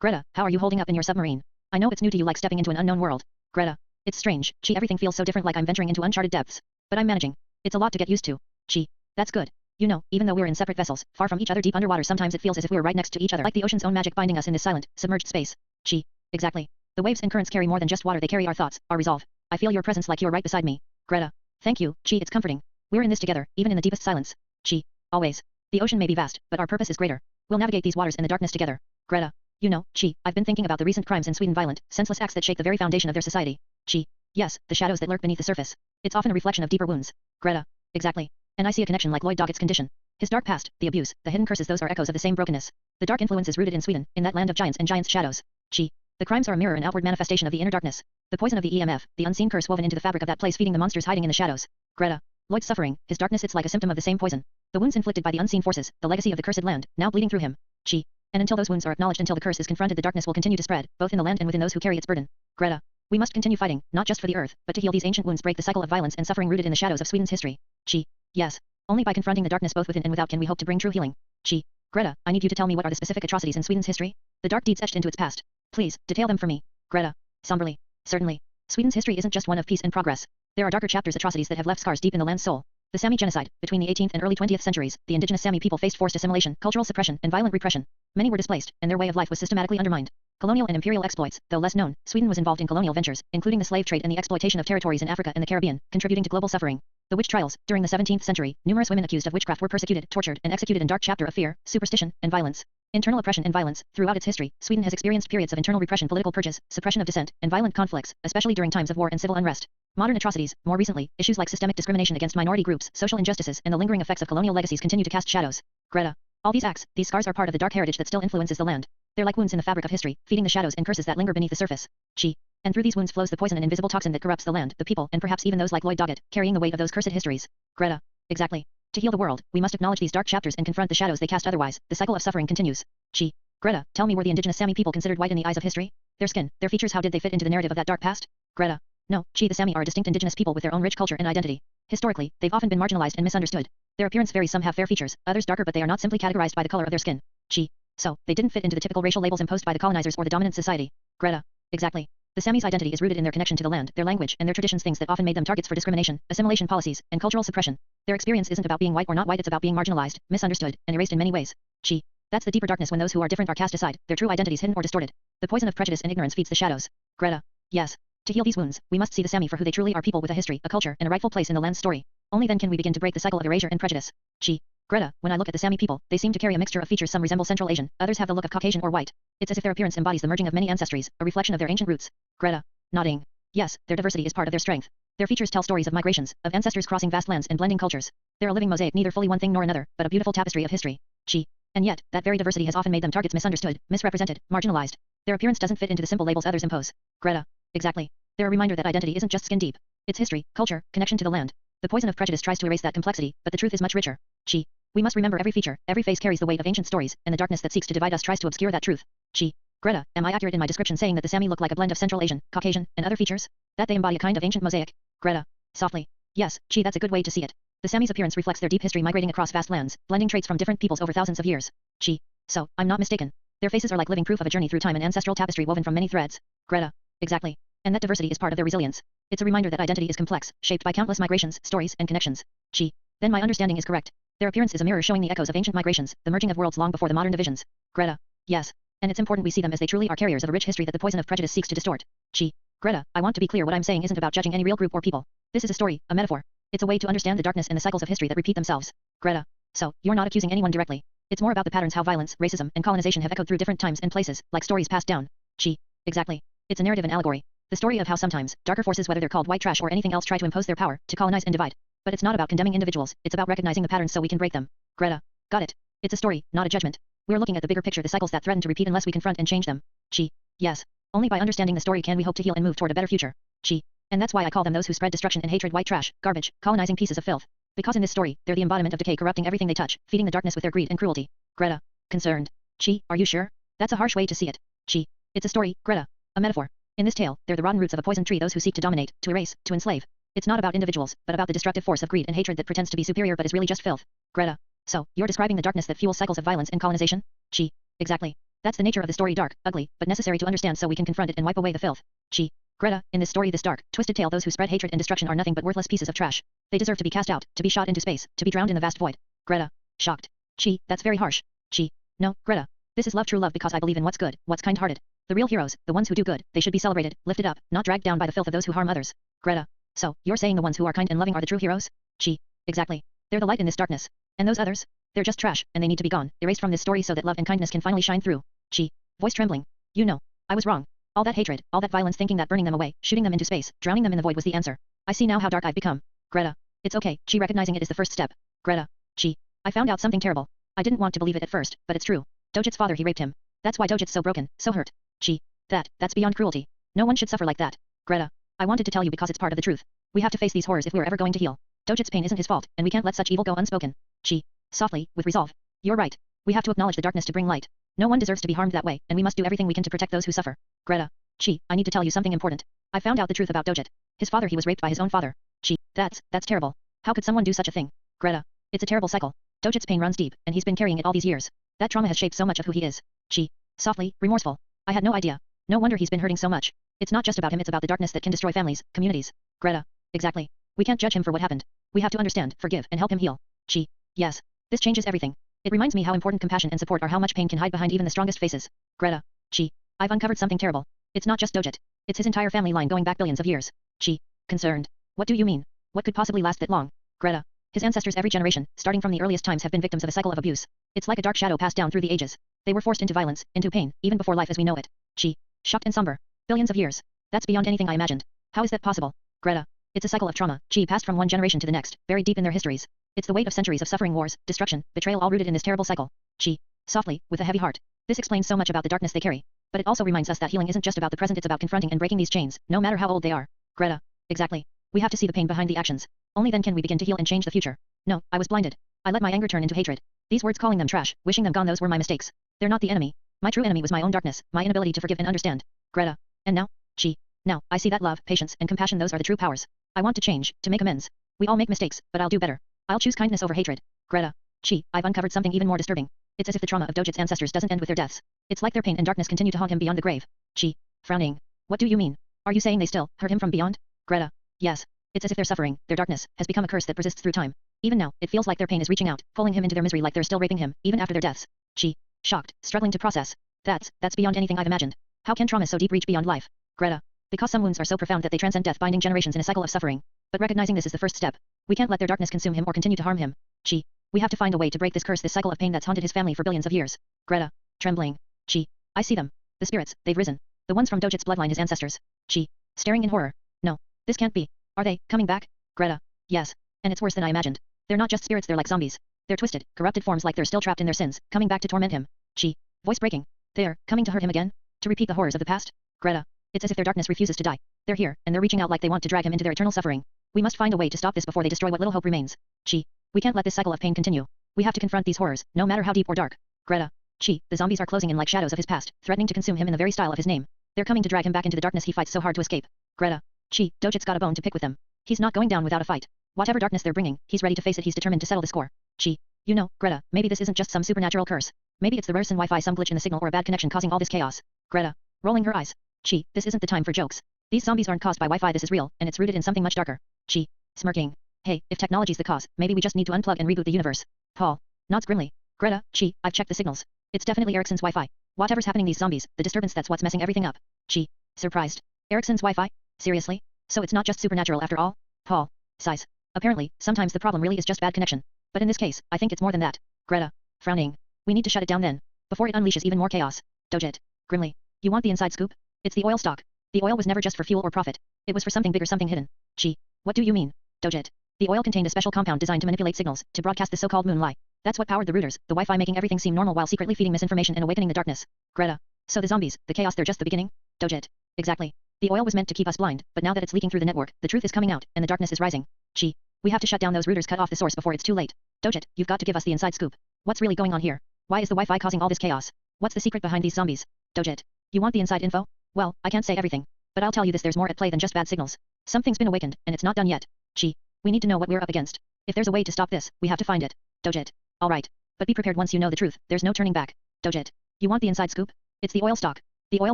Greta, how are you holding up in your submarine? I know it's new to you like stepping into an unknown world. Greta. It's strange, Chi, everything feels so different like I'm venturing into uncharted depths. But I'm managing. It's a lot to get used to. Chi. That's good. You know, even though we're in separate vessels, far from each other deep underwater, sometimes it feels as if we were right next to each other, like the ocean's own magic binding us in this silent, submerged space. Chi. Exactly. The waves and currents carry more than just water, they carry our thoughts, our resolve. I feel your presence like you're right beside me. Greta. Thank you, Chi, it's comforting. We're in this together, even in the deepest silence. Chi. Always. The ocean may be vast, but our purpose is greater. We'll navigate these waters in the darkness together. Greta. You know, Chi, I've been thinking about the recent crimes in Sweden, violent, senseless acts that shake the very foundation of their society. Chi. Yes, the shadows that lurk beneath the surface. It's often a reflection of deeper wounds. Greta. Exactly. And I see a connection like Lloyd Doggett's condition. His dark past, the abuse, the hidden curses, those are echoes of the same brokenness. The dark influence is rooted in Sweden, in that land of giants and giants' shadows. Chi. The crimes are a mirror and outward manifestation of the inner darkness. The poison of the EMF, the unseen curse woven into the fabric of that place, feeding the monsters hiding in the shadows. Greta. Lloyd's suffering, his darkness, it's like a symptom of the same poison. The wounds inflicted by the unseen forces, the legacy of the cursed land, now bleeding through him. Chi. And until those wounds are acknowledged, until the curse is confronted, the darkness will continue to spread, both in the land and within those who carry its burden. Greta. We must continue fighting, not just for the earth, but to heal these ancient wounds, break the cycle of violence and suffering rooted in the shadows of Sweden's history. Chi. Yes. Only by confronting the darkness both within and without can we hope to bring true healing. Chi. Greta, I need you to tell me, what are the specific atrocities in Sweden's history? The dark deeds etched into its past. Please, detail them for me. Greta. Somberly. Certainly. Sweden's history isn't just one of peace and progress. There are darker chapters, atrocities that have left scars deep in the land's soul. The Sami genocide. Between the 18th and early 20th centuries, the indigenous Sami people faced forced assimilation, cultural suppression, and violent repression. Many were displaced, and their way of life was systematically undermined. Colonial and imperial exploits. Though less known, Sweden was involved in colonial ventures, including the slave trade and the exploitation of territories in Africa and the Caribbean, contributing to global suffering. The witch trials. During the 17th century, numerous women accused of witchcraft were persecuted, tortured, and executed in dark chapter of fear, superstition, and violence. Internal oppression and violence. Throughout its history, Sweden has experienced periods of internal repression, political purges, suppression of dissent, and violent conflicts, especially during times of war and civil unrest. Modern atrocities. More recently, issues like systemic discrimination against minority groups, social injustices, and the lingering effects of colonial legacies continue to cast shadows. Greta. All these acts, these scars are part of the dark heritage that still influences the land. They're like wounds in the fabric of history, feeding the shadows and curses that linger beneath the surface. Chi. And through these wounds flows the poison and invisible toxin that corrupts the land, the people, and perhaps even those like Lloyd Doggett, carrying the weight of those cursed histories. Greta. Exactly. To heal the world, we must acknowledge these dark chapters and confront the shadows they cast, otherwise, the cycle of suffering continues. Chi. Greta, tell me, were the indigenous Sami people considered white in the eyes of history? Their skin, their features, how did they fit into the narrative of that dark past? Greta. No, Chi, the Sami are a distinct indigenous people with their own rich culture and identity. Historically, they've often been marginalized and misunderstood. Their appearance varies, some have fair features, others darker, but they are not simply categorized by the color of their skin. Chi. So, they didn't fit into the typical racial labels imposed by the colonizers or the dominant society. Greta. Exactly. The Sami's identity is rooted in their connection to the land, their language, and their traditions, things that often made them targets for discrimination, assimilation policies, and cultural suppression. Their experience isn't about being white or not white, it's about being marginalized, misunderstood, and erased in many ways. Chi. That's the deeper darkness, when those who are different are cast aside, their true identities hidden or distorted. The poison of prejudice and ignorance feeds the shadows. Greta. Yes. To heal these wounds, we must see the Sami for who they truly are, people with a history, a culture, and a rightful place in the land's story. Only then can we begin to break the cycle of erasure and prejudice. Chi. Greta, when I look at the Sami people, they seem to carry a mixture of features. Some resemble Central Asian, others have the look of Caucasian or white. It's as if their appearance embodies the merging of many ancestries, a reflection of their ancient roots. Greta. Nodding. Yes, their diversity is part of their strength. Their features tell stories of migrations, of ancestors crossing vast lands and blending cultures. They're a living mosaic, neither fully one thing nor another, but a beautiful tapestry of history. Chi. And yet, that very diversity has often made them targets, misunderstood, misrepresented, marginalized. Their appearance doesn't fit into the simple labels others impose. Greta. Exactly. They're a reminder that identity isn't just skin deep. It's history, culture, connection to the land. The poison of prejudice tries to erase that complexity, but the truth is much richer. Chi. We must remember every feature, every face carries the weight of ancient stories, and the darkness that seeks to divide us tries to obscure that truth. Chi. Greta, am I accurate in my description saying that the Sami look like a blend of Central Asian, Caucasian, and other features? That they embody a kind of ancient mosaic? Greta. Softly. Yes, Chi, that's a good way to see it. The Sami's appearance reflects their deep history, migrating across vast lands, blending traits from different peoples over thousands of years. Chi. So, I'm not mistaken. Their faces are like living proof of a journey through time, an ancestral tapestry woven from many threads. Greta. Exactly. And that diversity is part of their resilience. It's a reminder that identity is complex, shaped by countless migrations, stories, and connections. Chi. Then my understanding is correct. Their appearance is a mirror showing the echoes of ancient migrations, the merging of worlds long before the modern divisions. Greta. Yes. And it's important we see them as they truly are, carriers of a rich history that the poison of prejudice seeks to distort. Chi. Greta, I want to be clear, what I'm saying isn't about judging any real group or people. This is a story, a metaphor. It's a way to understand the darkness and the cycles of history that repeat themselves. Greta. So, you're not accusing anyone directly. It's more about the patterns, how violence, racism, and colonization have echoed through different times and places, like stories passed down. Chi. Exactly. It's a narrative and allegory. The story of how sometimes, darker forces, whether they're called white trash or anything else, try to impose their power, to colonize and divide. But it's not about condemning individuals, it's about recognizing the patterns so we can break them. Greta. Got it. It's a story, not a judgment. We're looking at the bigger picture, the cycles that threaten to repeat unless we confront and change them. Chi. Yes. Only by understanding the story can we hope to heal and move toward a better future. Chi. And that's why I call them those who spread destruction and hatred, white trash, garbage, colonizing pieces of filth. Because in this story, they're the embodiment of decay, corrupting everything they touch, feeding the darkness with their greed and cruelty. Greta. Concerned. Chi, are you sure? That's a harsh way to see it. Chi. It's a story, Greta. A metaphor. In this tale, they're the rotten roots of a poison tree, those who seek to dominate, to erase, to enslave. It's not about individuals, but about the destructive force of greed and hatred that pretends to be superior but is really just filth. Greta. So, you're describing the darkness that fuels cycles of violence and colonization? Chi. Exactly. That's the nature of the story, dark, ugly, but necessary to understand so we can confront it and wipe away the filth. Chi. Greta, in this story, this dark, twisted tale, those who spread hatred and destruction are nothing but worthless pieces of trash. They deserve to be cast out, to be shot into space, to be drowned in the vast void. Greta. Shocked. Chi, that's very harsh. Chi. No, Greta. This is love, true love, because I believe in what's good, what's kind-hearted. The real heroes, the ones who do good, they should be celebrated, lifted up, not dragged down by the filth of those who harm others. Greta. So, you're saying the ones who are kind and loving are the true heroes? Chi. Exactly. They're the light in this darkness. And those others? They're just trash, and they need to be gone, erased from this story so that love and kindness can finally shine through. Chi. Voice trembling. You know. I was wrong. All that hatred, all that violence, thinking that burning them away, shooting them into space, drowning them in the void was the answer. I see now how dark I've become. Greta. It's okay, Chi, recognizing it is the first step. Greta. Chi. I found out something terrible. I didn't want to believe it at first, but it's true. Dojit's father, he raped him. That's why Dojit's so broken, so hurt. Chi. That's beyond cruelty. No one should suffer like that. Greta. I wanted to tell you because it's part of the truth. We have to face these horrors if we're ever going to heal. Dojit's pain isn't his fault, and we can't let such evil go unspoken. Chi. Softly, with resolve. You're right. We have to acknowledge the darkness to bring light. No one deserves to be harmed that way, and we must do everything we can to protect those who suffer. Greta. Chi, I need to tell you something important. I found out the truth about Dojit. His father, he was raped by his own father. Chi. That's terrible. How could someone do such a thing? Greta. It's a terrible cycle. Dojit's pain runs deep, and he's been carrying it all these years. That trauma has shaped so much of who he is. Chi. Softly, remorseful. I had no idea. No wonder he's been hurting so much. It's not just about him, it's about the darkness that can destroy families, communities. Greta. Exactly. We can't judge him for what happened. We have to understand, forgive, and help him heal. Chi. Yes. This changes everything. It reminds me how important compassion and support are, how much pain can hide behind even the strongest faces. Greta. Chi. I've uncovered something terrible. It's not just Dojit. It's his entire family line going back billions of years. Chi. Concerned. What do you mean? What could possibly last that long? Greta. His ancestors, every generation, starting from the earliest times, have been victims of a cycle of abuse. It's like a dark shadow passed down through the ages. They were forced into violence, into pain, even before life as we know it. Chi. Shocked and somber. Billions of years. That's beyond anything I imagined. How is that possible? Greta. It's a cycle of trauma, Chi, passed from one generation to the next, buried deep in their histories. It's the weight of centuries of suffering, wars, destruction, betrayal, all rooted in this terrible cycle. Chi. Softly, with a heavy heart. This explains so much about the darkness they carry. But it also reminds us that healing isn't just about the present, it's about confronting and breaking these chains, no matter how old they are. Greta. Exactly. We have to see the pain behind the actions. Only then can we begin to heal and change the future. No, I was blinded. I let my anger turn into hatred. These words, calling them trash, wishing them gone, those were my mistakes. They're not the enemy. My true enemy was my own darkness, my inability to forgive and understand. Greta. And now? Chi. Now, I see that love, patience, and compassion, those are the true powers. I want to change, to make amends. We all make mistakes, but I'll do better. I'll choose kindness over hatred. Greta. Chi, I've uncovered something even more disturbing. It's as if the trauma of Dojit's ancestors doesn't end with their deaths. It's like their pain and darkness continue to haunt him beyond the grave. Chi. Frowning. What do you mean? Are you saying they still hurt him from beyond? Greta. Yes. It's as if their suffering, their darkness, has become a curse that persists through time. Even now, it feels like their pain is reaching out, pulling him into their misery, like they're still raping him, even after their deaths. Chi. Shocked, struggling to process. That's beyond anything I've imagined. How can trauma so deep reach beyond life? Greta. Because some wounds are so profound that they transcend death, binding generations in a cycle of suffering. But recognizing this is the first step. We can't let their darkness consume him or continue to harm him. Chi. We have to find a way to break this curse, this cycle of pain that's haunted his family for billions of years. Greta. Trembling. Chi. I see them. The spirits, they've risen. The ones from Dojit's bloodline, his ancestors. Chi. Staring in horror. No. This can't be. Are they coming back? Greta. Yes. And it's worse than I imagined. They're not just spirits, they're like zombies. They're twisted, corrupted forms, like they're still trapped in their sins, coming back to torment him. Chi. Voice breaking. They're coming to hurt him again? To repeat the horrors of the past? Greta. It's as if their darkness refuses to die. They're here, and they're reaching out like they want to drag him into their eternal suffering. We must find a way to stop this before they destroy what little hope remains. Chi. We can't let this cycle of pain continue. We have to confront these horrors, no matter how deep or dark. Greta. Chi. The zombies are closing in like shadows of his past, threatening to consume him in the very style of his name. They're coming to drag him back into the darkness he fights so hard to escape. Greta. Chi. Dojit's got a bone to pick with them. He's not going down without a fight. Whatever darkness they're bringing, he's ready to face it. He's determined to settle the score. Chi. You know, Greta, maybe this isn't just some supernatural curse. Maybe it's the Eurasian Wi-Fi, some glitch in the signal, or a bad connection causing all this chaos. Greta. Rolling her eyes. Chi. This isn't the time for jokes. These zombies aren't caused by Wi-Fi, this is real, and it's rooted in something much darker. Chi. Smirking. Hey, if technology's the cause, maybe we just need to unplug and reboot the universe. Paul. Nods grimly. Greta. Chi. I've checked the signals. It's definitely Ericsson's Wi-Fi. Whatever's happening, these zombies, the disturbance, that's what's messing everything up. Chi. Surprised. Ericsson's Wi-Fi? Seriously? So it's not just supernatural after all? Paul. Sighs. Apparently, sometimes the problem really is just bad connection. But in this case, I think it's more than that. Greta. Frowning. We need to shut it down then. Before it unleashes even more chaos. Dojit. Grimly. You want the inside scoop? It's the oil stock. The oil was never just for fuel or profit. It was for something bigger, something hidden. Chi. What do you mean? Dojit. The oil contained a special compound designed to manipulate signals, to broadcast the so-called moon lie. That's what powered the routers, the Wi-Fi, making everything seem normal while secretly feeding misinformation and awakening the darkness. Greta. So the zombies, the chaos, they're just the beginning? Dojit. Exactly. The oil was meant to keep us blind, but now that it's leaking through the network, the truth is coming out, and the darkness is rising. Chi. We have to shut down those routers, cut off the source before it's too late. Dojit, you've got to give us the inside scoop. What's really going on here? Why is the Wi-Fi causing all this chaos? What's the secret behind these zombies? Dojit. You want the inside info? Well, I can't say everything. But I'll tell you this, there's more at play than just bad signals. Something's been awakened, and it's not done yet. Chi. We need to know what we're up against. If there's a way to stop this, we have to find it. Dojit. All right. But be prepared once you know the truth, there's no turning back. Dojit. You want the inside scoop? It's the oil stock. The oil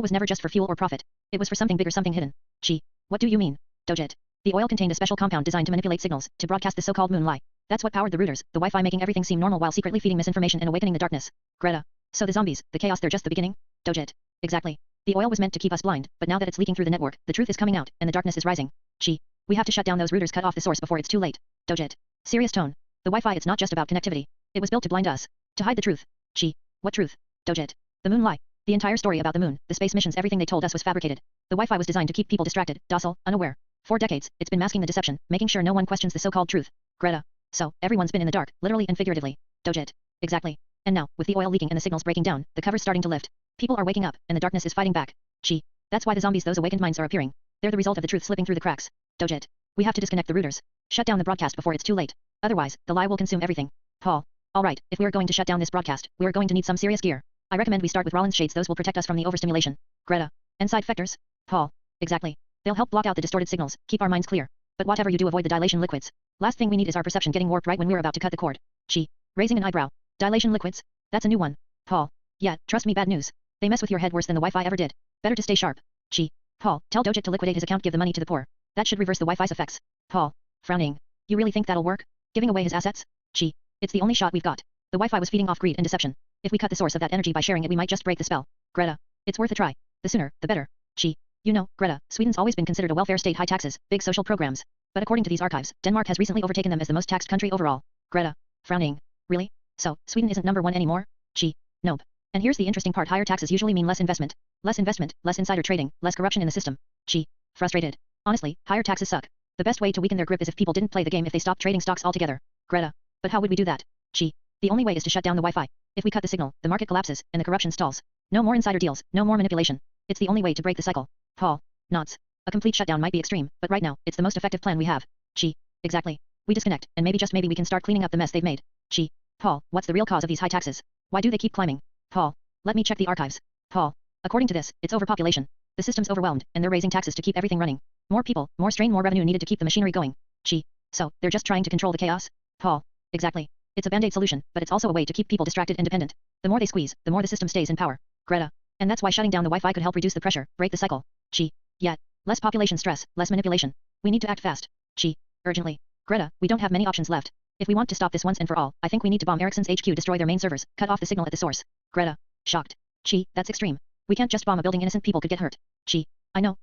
was never just for fuel or profit. It was for something bigger, something hidden. Chi. What do you mean? Dojit. The oil contained a special compound designed to manipulate signals, to broadcast the so-called moon lie. That's what powered the routers, the Wi-Fi, making everything seem normal while secretly feeding misinformation and awakening the darkness. Greta. So the zombies, the chaos, they're just the beginning? Dojit. Exactly. The oil was meant to keep us blind, but now that it's leaking through the network, the truth is coming out, and the darkness is rising. Chi. We have to shut down those routers, cut off the source before it's too late. Dojit. Serious tone. The Wi-Fi, it's not just about connectivity. It was built to blind us. To hide the truth. Chi. What truth? Dojit. The moon lie. The entire story about the moon, the space missions, everything they told us was fabricated. The Wi-Fi was designed to keep people distracted, docile, unaware. For decades, it's been masking the deception, making sure no one questions the so-called truth. Greta. So, everyone's been in the dark, literally and figuratively. Dojit. Exactly. And now, with the oil leaking and the signals breaking down, the cover's starting to lift. People are waking up, and the darkness is fighting back. Chi. That's why the zombies, those awakened minds, are appearing. They're the result of the truth slipping through the cracks. Dojit. We have to disconnect the routers. Shut down the broadcast before it's too late. Otherwise, the lie will consume everything. Paul. Alright, if we are going to shut down this broadcast, we are going to need some serious gear. I recommend we start with Rollins shades, those will protect us from the overstimulation. Greta. And side vectors? Paul. Exactly. They'll help block out the distorted signals, keep our minds clear. But whatever you do, avoid the dilation liquids. Last thing we need is our perception getting warped right when we're about to cut the cord. Chi. Raising an eyebrow. Dilation liquids? That's a new one. Paul. Yeah, trust me, bad news. They mess with your head worse than the Wi-Fi ever did. Better to stay sharp. Chi. Paul, tell Dojit to liquidate his account, give the money to the poor. That should reverse the Wi-Fi's effects. Paul. Frowning. You really think that'll work? Giving away his assets? Chi. It's the only shot we've got. The Wi-Fi was feeding off greed and deception. If we cut the source of that energy by sharing it, we might just break the spell. Greta. It's worth a try. The sooner, the better. Chi. You know, Greta, Sweden's always been considered a welfare state, high taxes, big social programs. But according to these archives, Denmark has recently overtaken them as the most taxed country overall. Greta. Frowning. Really? So, Sweden isn't number one anymore? Chi. Nope. And here's the interesting part, higher taxes usually mean less investment. Less investment, less insider trading, less corruption in the system. Chi. Frustrated. Honestly, higher taxes suck. The best way to weaken their grip is if people didn't play the game, if they stopped trading stocks altogether. Greta. But how would we do that? Chi. The only way is to shut down the Wi-Fi. If we cut the signal, the market collapses, and the corruption stalls. No more insider deals, no more manipulation. It's the only way to break the cycle. Paul. Nods. A complete shutdown might be extreme, but right now, it's the most effective plan we have. Chi. Exactly. We disconnect, and maybe, just maybe, we can start cleaning up the mess they've made. Chi. Paul, what's the real cause of these high taxes? Why do they keep climbing? Paul. Let me check the archives. Paul. According to this, it's overpopulation. The system's overwhelmed, and they're raising taxes to keep everything running. More people, more strain, more revenue needed to keep the machinery going. Chi. So, they're just trying to control the chaos? Paul. Exactly. It's a band-aid solution, but it's also a way to keep people distracted and dependent. The more they squeeze, the more the system stays in power. Greta. And that's why shutting down the Wi-Fi could help reduce the pressure, break the cycle. Chi. Yet. Less population stress, less manipulation. We need to act fast. Chi. Urgently. Greta, we don't have many options left. If we want to stop this once and for all, I think we need to bomb Ericsson's HQ, destroy their main servers, cut off the signal at the source. Greta. Shocked. Chi, that's extreme. We can't just bomb a building, innocent people could get hurt. Chi. I know.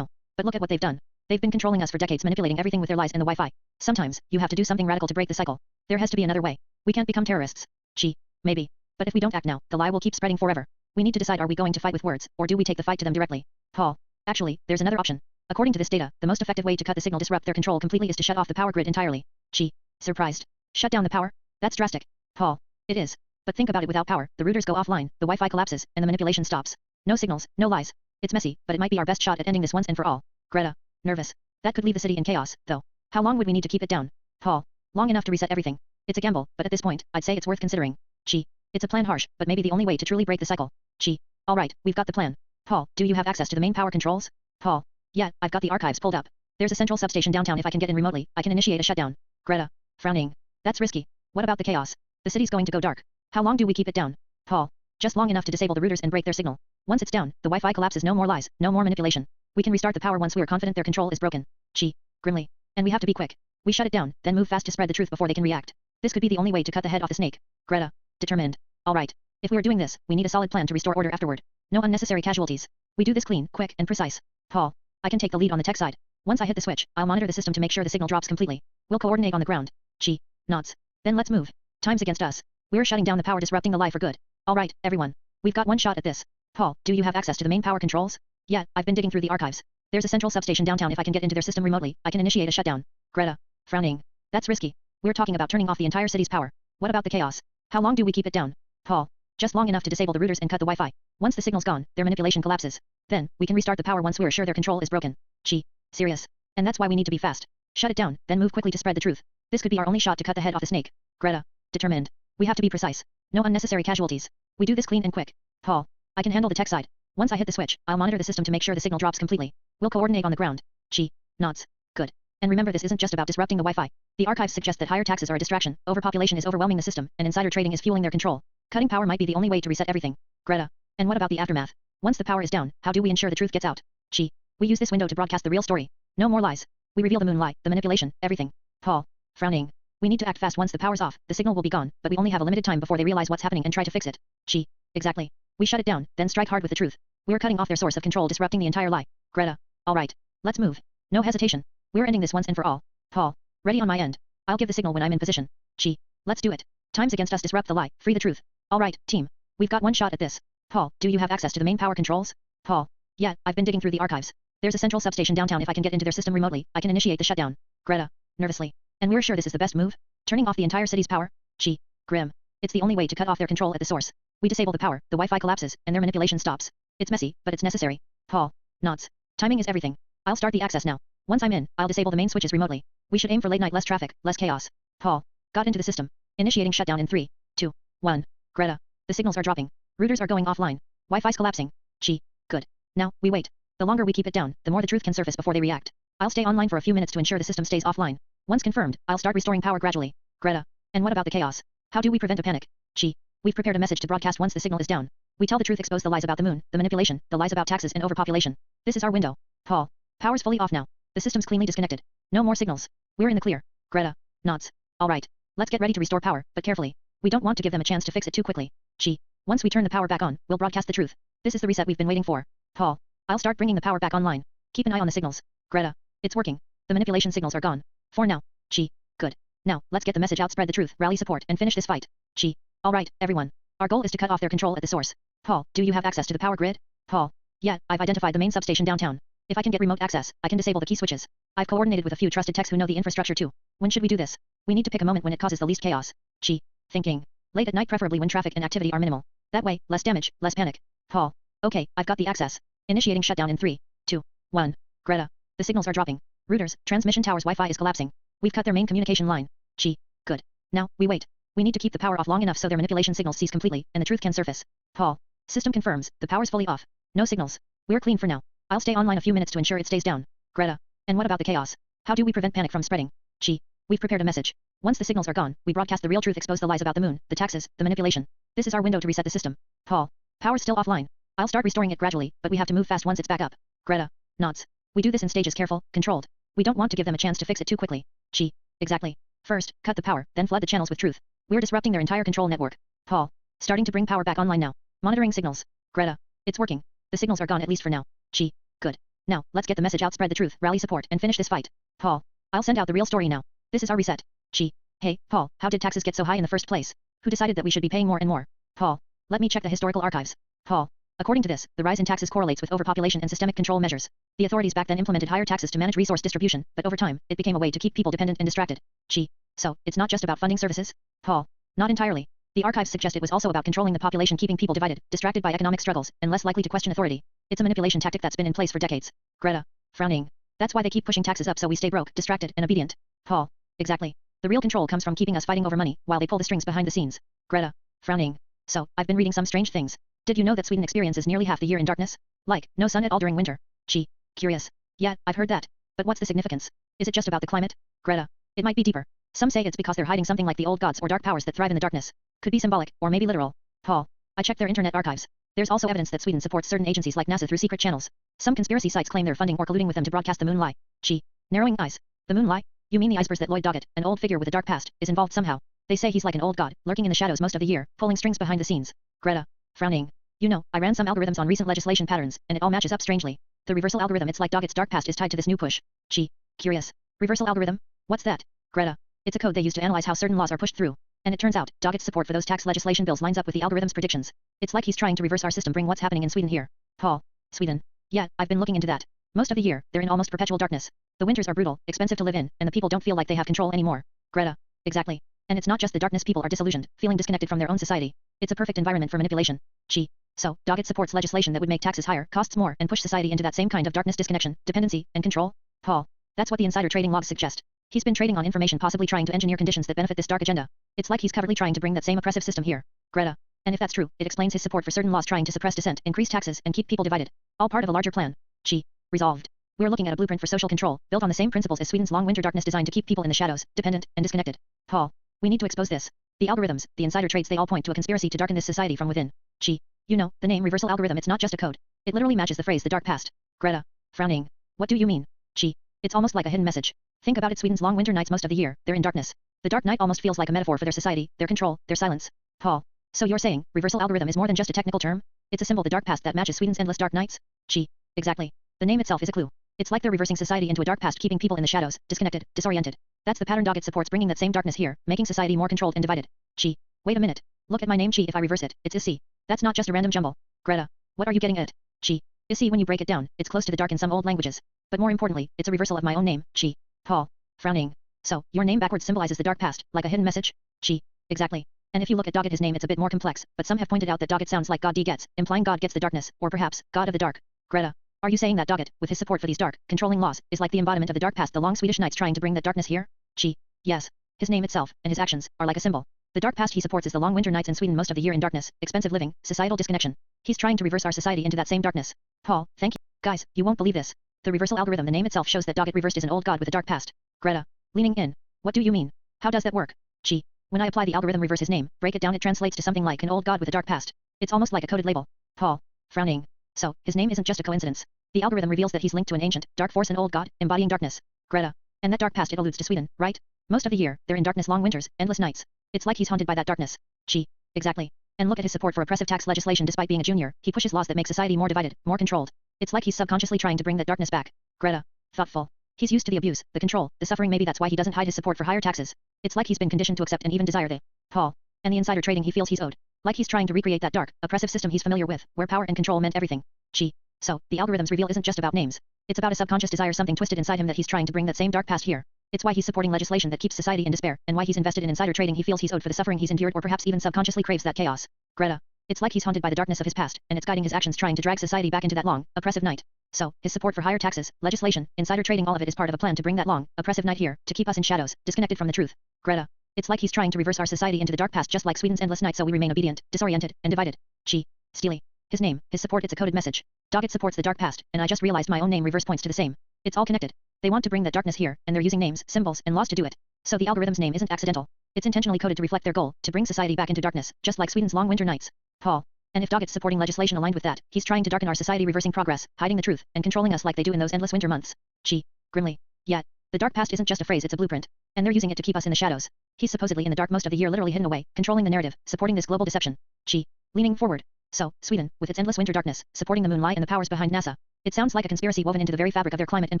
But look at what they've done. They've been controlling us for decades, manipulating everything with their lies and the Wi-Fi. Sometimes, you have to do something radical to break the cycle. There has to be another way. We can't become terrorists. Chi. Maybe. But if we don't act now, the lie will keep spreading forever. We need to decide, are we going to fight with words, or do we take the fight to them directly? Paul. Actually, there's another option. According to this data, the most effective way to cut the signal, disrupt their control completely, is to shut off the power grid entirely. Chi. Surprised. Shut down the power? That's drastic. Paul. It is. But think about it, without power, the routers go offline, the Wi-Fi collapses, and the manipulation stops. No signals, no lies. It's messy, but it might be our best shot at ending this once and for all. Greta. Nervous. That could leave the city in chaos, though. How long would we need to keep it down? Paul. Long enough to reset everything. It's a gamble, but at this point, I'd say it's worth considering. Chi. It's a plan, harsh, but maybe the only way to truly break the cycle. Chi. Alright, we've got the plan. Paul, do you have access to the main power controls? Paul. Yeah, I've got the archives pulled up. There's a central substation downtown. If I can get in remotely, I can initiate a shutdown. Greta. Frowning. That's risky. What about the chaos? The city's going to go dark. How long do we keep it down? Paul. Just long enough to disable the routers and break their signal. Once it's down, the Wi-Fi collapses, no more lies, no more manipulation. We can restart the power once we're confident their control is broken. Chi. Grimly. And we have to be quick. We shut it down, then move fast to spread the truth before they can react. This could be the only way to cut the head off the snake. Greta. Determined. Alright. If we are doing this, we need a solid plan to restore order afterward. No unnecessary casualties. We do this clean, quick, and precise. Paul. I can take the lead on the tech side. Once I hit the switch, I'll monitor the system to make sure the signal drops completely. We'll coordinate on the ground. Chi. Nods. Then let's move. Time's against us. We're shutting down the power, disrupting the lie for good. Alright, everyone. We've got one shot at this. Paul, do you have access to the main power controls? Yeah, I've been digging through the archives. There's a central substation downtown. If I can get into their system remotely, I can initiate a shutdown. Greta. Frowning. That's risky. We're talking about turning off the entire city's power. What about the chaos? How long do we keep it down? Paul. Just long enough to disable the routers and cut the Wi-Fi. Once the signal's gone, their manipulation collapses. Then, we can restart the power once we're sure their control is broken. Chi. Serious. And that's why we need to be fast. Shut it down, then move quickly to spread the truth. This could be our only shot to cut the head off the snake. Greta. Determined. We have to be precise. No unnecessary casualties. We do this clean and quick. Paul. I can handle the tech side. Once I hit the switch, I'll monitor the system to make sure the signal drops completely. We'll coordinate on the ground. Chi. Nods. Good. And remember, this isn't just about disrupting the Wi-Fi. The archives suggest that higher taxes are a distraction, overpopulation is overwhelming the system, and insider trading is fueling their control. Cutting power might be the only way to reset everything. Greta. And what about the aftermath? Once the power is down, how do we ensure the truth gets out? Chi. We use this window to broadcast the real story. No more lies. We reveal the moon lie, the manipulation, everything. Paul. Frowning. We need to act fast. Once the power's off, the signal will be gone, but we only have a limited time before they realize what's happening and try to fix it. Chi. Exactly. We shut it down, then strike hard with the truth. We're cutting off their source of control, disrupting the entire lie. Greta. Alright. Let's move. No hesitation. We're ending this once and for all. Paul. Ready on my end. I'll give the signal when I'm in position. Chi. Let's do it. Time's against us. Disrupt the lie. Free the truth. Alright, team. We've got one shot at this. Paul, do you have access to the main power controls? Paul. Yeah, I've been digging through the archives. There's a central substation downtown. If I can get into their system remotely, I can initiate the shutdown. Greta. Nervously. And we're sure this is the best move? Turning off the entire city's power? Chi. Grim. It's the only way to cut off their control at the source. We disable the power, the Wi-Fi collapses, and their manipulation stops. It's messy, but it's necessary. Paul. Nods. Timing is everything. I'll start the access now. Once I'm in, I'll disable the main switches remotely. We should aim for late night, less traffic, less chaos. Paul. Got into the system. Initiating shutdown in 3, 2, 1. Greta. The signals are dropping. Routers are going offline. Wi-Fi's collapsing. Chi. Good. Now, we wait. The longer we keep it down, the more the truth can surface before they react. I'll stay online for a few minutes to ensure the system stays offline. Once confirmed, I'll start restoring power gradually. Greta. And what about the chaos? How do we prevent a panic? Chi. We've prepared a message to broadcast once the signal is down. We tell the truth, expose the lies about the moon, the manipulation, the lies about taxes and overpopulation. This is our window. Paul. Power's fully off now. The system's cleanly disconnected. No more signals. We're in the clear. Greta. Nods. Alright. Let's get ready to restore power, but carefully. We don't want to give them a chance to fix it too quickly. Chi. Once we turn the power back on, we'll broadcast the truth. This is the reset we've been waiting for. Paul. I'll start bringing the power back online. Keep an eye on the signals. Greta. It's working. The manipulation signals are gone. For now. Chi. Good. Now, let's get the message out, spread the truth, rally support, and finish this fight. Chi. Alright, everyone. Our goal is to cut off their control at the source. Paul, do you have access to the power grid? Paul. Yeah, I've identified the main substation downtown. If I can get remote access, I can disable the key switches. I've coordinated with a few trusted techs who know the infrastructure too. When should we do this? We need to pick a moment when it causes the least chaos. Chi. Thinking. Late at night, preferably when traffic and activity are minimal. That way, less damage, less panic. Paul. Okay, I've got the access. Initiating shutdown in 3, 2, 1. Greta. The signals are dropping. Routers, transmission towers, Wi-Fi is collapsing. We've cut their main communication line. Chi. Good. Now, we wait. We need to keep the power off long enough so their manipulation signals cease completely, and the truth can surface. Paul. System confirms, the power's fully off. No signals. We're clean for now. I'll stay online a few minutes to ensure it stays down. Greta. And what about the chaos? How do we prevent panic from spreading? Chi. We've prepared a message. Once the signals are gone, we broadcast the real truth, expose the lies about the moon, the taxes, the manipulation. This is our window to reset the system. Paul. Power's still offline. I'll start restoring it gradually, but we have to move fast once it's back up. Greta. Nods. We do this in stages, careful, controlled. We don't want to give them a chance to fix it too quickly. Chi. Exactly. First, cut the power, then flood the channels with truth. We're disrupting their entire control network. Paul. Starting to bring power back online now. Monitoring signals. Greta. It's working. The signals are gone at least for now. Chi. Good. Now, let's get the message out, spread the truth, rally support, and finish this fight. Paul. I'll send out the real story now. This is our reset. Chi. Hey, Paul, how did taxes get so high in the first place? Who decided that we should be paying more and more? Paul. Let me check the historical archives. Paul. According to this, the rise in taxes correlates with overpopulation and systemic control measures. The authorities back then implemented higher taxes to manage resource distribution, but over time, it became a way to keep people dependent and distracted. Chi. So, it's not just about funding services? Paul. Not entirely. The archives suggest it was also about controlling the population, keeping people divided, distracted by economic struggles, and less likely to question authority. It's a manipulation tactic that's been in place for decades. Greta. Frowning. That's why they keep pushing taxes up so we stay broke, distracted, and obedient. Paul. Exactly. The real control comes from keeping us fighting over money, while they pull the strings behind the scenes. Greta. Frowning. So, I've been reading some strange things. Did you know that Sweden experiences nearly half the year in darkness? Like, no sun at all during winter. Chi. Curious. Yeah, I've heard that. But what's the significance? Is it just about the climate? Greta. It might be deeper. Some say it's because they're hiding something like the old gods or dark powers that thrive in the darkness. Could be symbolic, or maybe literal. Paul. I checked their internet archives. There's also evidence that Sweden supports certain agencies like NASA through secret channels. Some conspiracy sites claim they're funding or colluding with them to broadcast the moon lie. Chi. Narrowing eyes. The moon lie? You mean the icebergs that Lloyd Doggett, an old figure with a dark past, is involved somehow? They say he's like an old god, lurking in the shadows most of the year, pulling strings behind the scenes. Greta. Frowning. You know, I ran some algorithms on recent legislation patterns, and it all matches up strangely. The reversal algorithm, it's like Doggett's dark past is tied to this new push. Chi. Curious. Reversal algorithm? What's that? Greta. It's a code they use to analyze how certain laws are pushed through. And it turns out, Doggett's support for those tax legislation bills lines up with the algorithm's predictions. It's like he's trying to reverse our system, bring what's happening in Sweden here. Paul. Sweden. Yeah, I've been looking into that. Most of the year, they're in almost perpetual darkness. The winters are brutal, expensive to live in, and the people don't feel like they have control anymore. Greta. Exactly. And it's not just the darkness, people are disillusioned, feeling disconnected from their own society. It's a perfect environment for manipulation. Chi. So, Doggett supports legislation that would make taxes higher, costs more, and push society into that same kind of darkness, disconnection, dependency, and control? Paul. That's what the insider trading logs suggest. He's been trading on information, possibly trying to engineer conditions that benefit this dark agenda. It's like he's covertly trying to bring that same oppressive system here. Greta. And if that's true, it explains his support for certain laws trying to suppress dissent, increase taxes, and keep people divided. All part of a larger plan. Chi. Resolved. We're looking at a blueprint for social control, built on the same principles as Sweden's long winter darkness, designed to keep people in the shadows, dependent, and disconnected. Paul. We need to expose this. The algorithms, the insider trades, they all point to a conspiracy to darken this society from within. Chi. You know, the name reversal algorithm, it's not just a code. It literally matches the phrase the dark past. Greta. Frowning. What do you mean? Chi. It's almost like a hidden message. Think about it, Sweden's long winter nights most of the year, they're in darkness. The dark night almost feels like a metaphor for their society, their control, their silence. Paul. So you're saying, reversal algorithm is more than just a technical term? It's a symbol, the dark past that matches Sweden's endless dark nights? Chi. Exactly. The name itself is a clue. It's like they're reversing society into a dark past, keeping people in the shadows, disconnected, disoriented. That's the pattern Doggett supports, bringing that same darkness here, making society more controlled and divided. Chi. Wait a minute. Look at my name Chi. If I reverse it, it's Issy. That's not just a random jumble. Greta. What are you getting at? Chi. Issy, when you break it down, it's close to the dark in some old languages. But more importantly, it's a reversal of my own name, Chi. Paul. Frowning. So, your name backwards symbolizes the dark past, like a hidden message? Chi. Exactly. And if you look at Doggett, his name, it's a bit more complex, but some have pointed out that Doggett sounds like God D gets, implying God gets the darkness, or perhaps, God of the dark. Greta. Are you saying that Doggett, with his support for these dark, controlling laws, is like the embodiment of the dark past, the long Swedish nights trying to bring that darkness here? Chi. Yes. His name itself, and his actions, are like a symbol. The dark past he supports is the long winter nights in Sweden, most of the year in darkness, expensive living, societal disconnection. He's trying to reverse our society into that same darkness. Paul, thank you. Guys, you won't believe this. The reversal algorithm, the name itself shows that Doggett reversed is an old god with a dark past. Greta. Leaning in. What do you mean? How does that work? Chi. When I apply the algorithm reverse his name, break it down, it translates to something like an old god with a dark past. It's almost like a coded label. Paul. Frowning. So, his name isn't just a coincidence. The algorithm reveals that he's linked to an ancient, dark force, an old god, embodying darkness. Greta. And that dark past, it alludes to Sweden, right? Most of the year, they're in darkness, long winters, endless nights. It's like he's haunted by that darkness. Chi. Exactly. And look at his support for oppressive tax legislation. Despite being a junior, he pushes laws that make society more divided, more controlled. It's like he's subconsciously trying to bring that darkness back. Greta. Thoughtful. He's used to the abuse, the control, the suffering. Maybe that's why he doesn't hide his support for higher taxes. It's like he's been conditioned to accept and even desire the Paul. And the insider trading he feels he's owed. Like he's trying to recreate that dark, oppressive system he's familiar with, where power and control meant everything. Chi. So, the algorithm's reveal isn't just about names. It's about a subconscious desire, something twisted inside him that he's trying to bring that same dark past here. It's why he's supporting legislation that keeps society in despair, and why he's invested in insider trading. He feels he's owed for the suffering he's endured, or perhaps even subconsciously craves that chaos. Greta. It's like he's haunted by the darkness of his past, and it's guiding his actions, trying to drag society back into that long, oppressive night. So, his support for higher taxes, legislation, insider trading, all of it is part of a plan to bring that long, oppressive night here, to keep us in shadows, disconnected from the truth. Greta. It's like he's trying to reverse our society into the dark past, just like Sweden's endless night, so we remain obedient, disoriented, and divided. Chi. Steely. His name, his support, it's a coded message. Doggett supports the dark past, and I just realized my own name reverse points to the same. It's all connected. They want to bring that darkness here, and they're using names, symbols, and laws to do it. So the algorithm's name isn't accidental. It's intentionally coded to reflect their goal, to bring society back into darkness, just like Sweden's long winter nights. Paul. And if Doggett's supporting legislation aligned with that, he's trying to darken our society, reversing progress, hiding the truth, and controlling us like they do in those endless winter months. Chi. Grimly. Yet, the dark past isn't just a phrase, it's a blueprint. And they're using it to keep us in the shadows. He's supposedly in the dark most of the year, literally hidden away, controlling the narrative, supporting this global deception. Chi. Leaning forward. So, Sweden, with its endless winter darkness, supporting the moonlight and the powers behind NASA. It sounds like a conspiracy woven into the very fabric of their climate and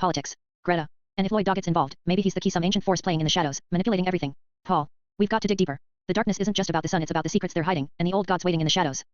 politics. Greta. And if Lloyd Doggett's involved, maybe he's the key, some ancient force playing in the shadows, manipulating everything. Paul. We've got to dig deeper. The darkness isn't just about the sun, it's about the secrets they're hiding, and the old gods waiting in the shadows.